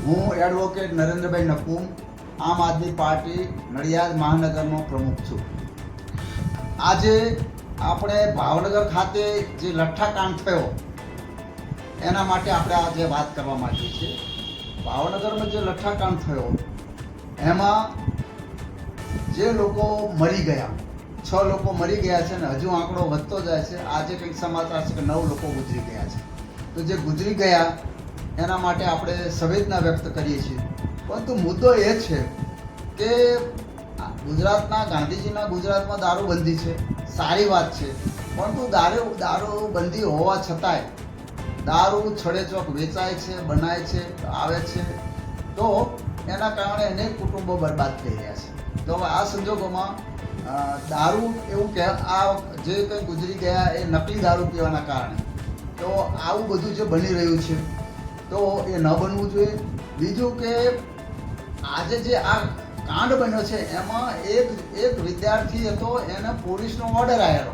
હું એડવોકેટ નરેન્દ્રભાઈ નકુમ, આમ આદમી પાર્ટી નડિયાદ મહાનગરનો પ્રમુખ છું. આજે આપણે ભાવનગર ખાતે જે લઠ્ઠાકાંડ થયો એના માટે આપણે આજે વાત કરવા માંગીએ છીએ. ભાવનગરમાં જે લઠ્ઠાકાંડ થયો એમાં જે લોકો મરી ગયા, 6 લોકો મરી ગયા છે ને હજુ આંકડો વધતો જાય છે. આજે કંઈક સમાચાર છે કે 9 લોકો ગુજરી ગયા છે. તો જે ગુજરી ગયા એના માટે આપણે સંવેદના વ્યક્ત કરીએ છીએ. પરંતુ મુદ્દો એ છે કે ગાંધીજીના ગુજરાતમાં દારૂબંધી છે, સારી વાત છે, પરંતુ દારૂબંધી હોવા છતાંય દારૂ છડેચોક વેચાય છે, બનાય છે, આવે છે, તો એના કારણે અનેક કુટુંબો બરબાદ થઈ રહ્યા છે. તો હવે આ સંજોગોમાં દારૂ એવું કે આ જે કંઈ ગુજરી ગયા એ નકલી દારૂ પીવાના કારણે, તો આવું બધું જે બની રહ્યું છે તો એ ન બનવું જોઈએ. બીજું કે આજે જે આ કાંડ બન્યો છે એમાં એક વિદ્યાર્થી હતો, એને પોલીસનો ઓર્ડર આવેલો,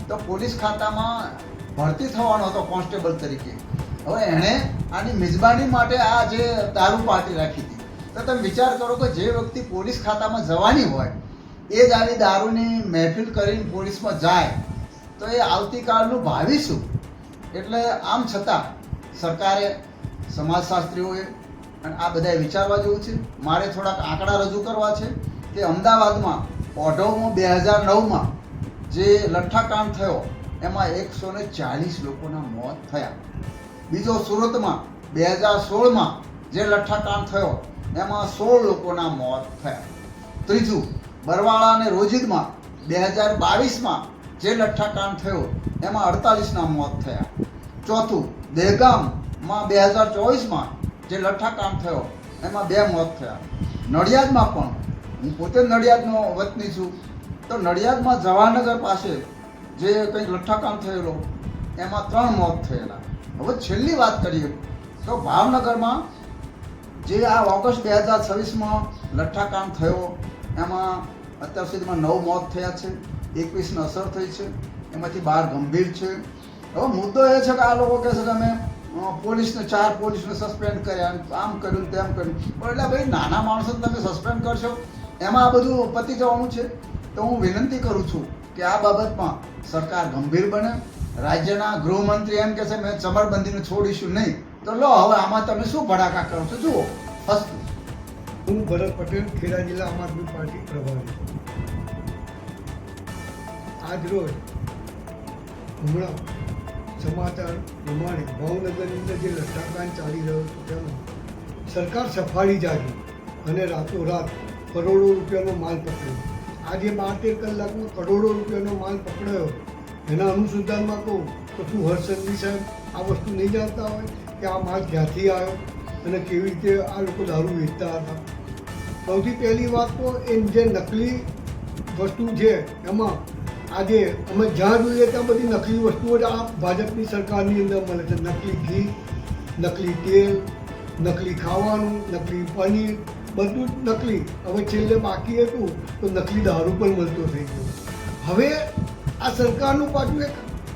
તો પોલીસ ખાતામાં ભરતી થવાનો હતો કોન્સ્ટેબલ તરીકે. હવે એણે આની મિજબાની માટે આ જે દારૂ પાર્ટી રાખી હતી. તો તમે વિચાર કરો કે જે વ્યક્તિ પોલીસ ખાતામાં જવાની હોય એ જ આવી દારૂની મહેફિલ કરીને પોલીસમાં જાય તો એ આવતીકાલનું ભાવિ શું? એટલે આમ છતાં સરકારે, સમાજશાસ્ત્રીઓએ અને આ બધાએ વિચારવા જેવું છે. મારે થોડાક આંકડા રજૂ કરવા છે કે અમદાવાદમાં ઓઢવમાં 2009માં જે લઠ્ઠાકાંડ થયો એમાં 140 લોકોના મોત થયા. બીજો સુરતમાં 2016માં જે લઠ્ઠાકાંડ થયો એમાં 16 લોકોના મોત થયા. ત્રીજું બરવાળા અને રોજિદમાં 2022માં જે લઠ્ઠાકાંડ થયો એમાં 48ના મોત થયા. ચોથું દહેગામમાં 2024માં જે લઠ્ઠાકાંડ થયો એમાં 2 મોત થયા. નડિયાદમાં પણ, હું પોતે નડિયાદનો વતની છું, તો નડિયાદમાં જવાહરનગર પાસે જે કંઈક લઠ્ઠાકાંડ થયેલો એમાં 3 મોત થયેલા. હવે છેલ્લી વાત કરીએ તો ભાવનગરમાં જે આ ઓગસ્ટ 2026માં લઠ્ઠાકાંડ થયો એમાં અત્યાર સુધીમાં 9 મોત થયા છે, 21ને અસર થઈ છે, એમાંથી 12 ગંભીર છે. હવે મુદ્દો એ છે કે આ લોકો કહે છે કે અમે પોલીસને 4 પોલીસને સસ્પેન્ડ કર્યા, આમ કર્યું તેમ કર્યું. પણ એટલે ભાઈ નાના માણસોને તમે સસ્પેન્ડ કરશો એમાં આ બધું પતી જવાનું છે. તો હું વિનંતી કરું છું કે આ બાબતમાં સરકાર ગંભીર બને. રાજ્યના ગૃહમંત્રી એમ કહે છે મેં ચમરબંધીને છોડીશું નહીં, તો લો હવે આમાં તમે શું ભડાકા કરો છો જુઓ. અસ્તુ. હું ભરત પટેલ, ખેડા જિલ્લા આમ આદમી પાર્ટી પ્રભારી. આજ રોજ હમણાં સમાચાર પ્રમાણે ભાવનગરની અંદર જે લઠ્ઠાકાંડ ચાલી રહ્યો હતો તેમાં સરકાર સફાળી જાગી અને રાતોરાત કરોડો રૂપિયાનો માલ પકડ્યો. આજે 12-13 કલાકમાં કરોડો રૂપિયાનો માલ પકડાયો. એના અનુસંધાનમાં કહું તો શું હર્ષ સંઘવી સાહેબ આ વસ્તુ નહીં જાણતા હોય કે આ માલ ક્યાંથી આવ્યો અને કેવી રીતે આ લોકો દારૂ વેચતા હતા? સૌથી પહેલી વાત તો એ જે નકલી વસ્તુ છે એમાં આજે અમે જ્યાં જોઈએ ત્યાં બધી નકલી વસ્તુઓ જ આ ભાજપની સરકારની અંદર મળે છે. નકલી ઘી, નકલી તેલ, નકલી ખાવાનું, નકલી પનીર, બધું જ નકલી. હવે છેલ્લે બાકી હતું તો નકલી દારૂ પણ મળતો થઈ ગયો. હવે આ સરકારનું પાછું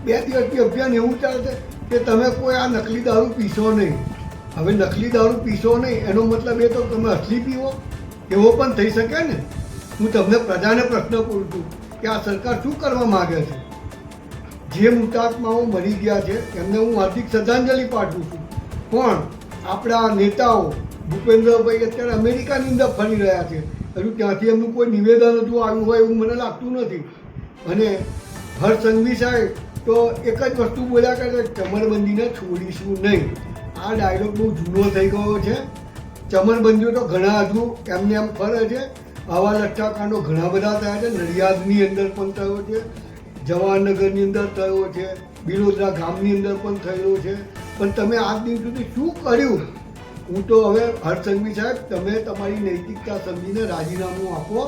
2 દિવસથી અભિયાન એવું ચાલે છે કે તમે કોઈ આ નકલી દારૂ પીશો નહીં. હવે નકલી દારૂ પીશો નહીં એનો મતલબ એ તો તમે અસલી પીવો, એવો પણ થઈ શકે ને. હું તમને પ્રજાને પ્રશ્ન પૂછું છું કે આ સરકાર શું કરવા માગે છે? જે મૃતાત્માઓ મરી ગયા છે એમને હું હાર્દિક શ્રદ્ધાંજલિ પાઠવું છું, પણ આપણા નેતાઓ ભૂપેન્દ્રભાઈ અત્યારે અમેરિકાની અંદર ફરી રહ્યા છે. હજુ ત્યાંથી એમનું કોઈ નિવેદન હજુ આવ્યું હોય એવું મને લાગતું નથી. અને હર્ષ સંઘવી સાહેબ તો એક જ વસ્તુ બોલ્યા કરે છે, ચમરબંધીને છોડીશું નહીં. આ ડાયલોગ બહુ જૂનો થઈ ગયો છે. ચમરબંધીઓ તો ઘણા હજુ એમને એમ ફરે છે. આવા લઠ્ઠાકાંડો ઘણા બધા થયા છે. નડિયાદની અંદર પણ થયો છે, જવાહરનગરની અંદર થયો છે, બિલોદરા ગામની અંદર પણ થયેલો છે. પણ તમે આજ દિવસ સુધી શું કર્યું? હું તો હવે હર્ષ સંઘવી સાહેબ તમે તમારી નૈતિકતા સમજીને રાજીનામું આપો,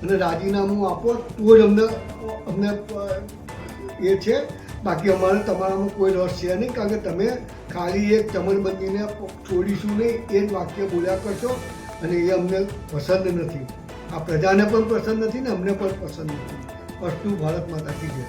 અને રાજીનામું આપો તો જ અમને એ છે. બાકી અમારે તમારામાં કોઈ રસ છે નહીં, કારણ કે તમે ખાલી એક ચમરબંધીને છોડીશું નહીં એ જ વાક્ય બોલ્યા કરશો અને એ અમને પસંદ નથી. આ પ્રજાને પણ પસંદ નથી ને અમને પણ પસંદ નથી. અસ્તુ ભારત માતા કી જય.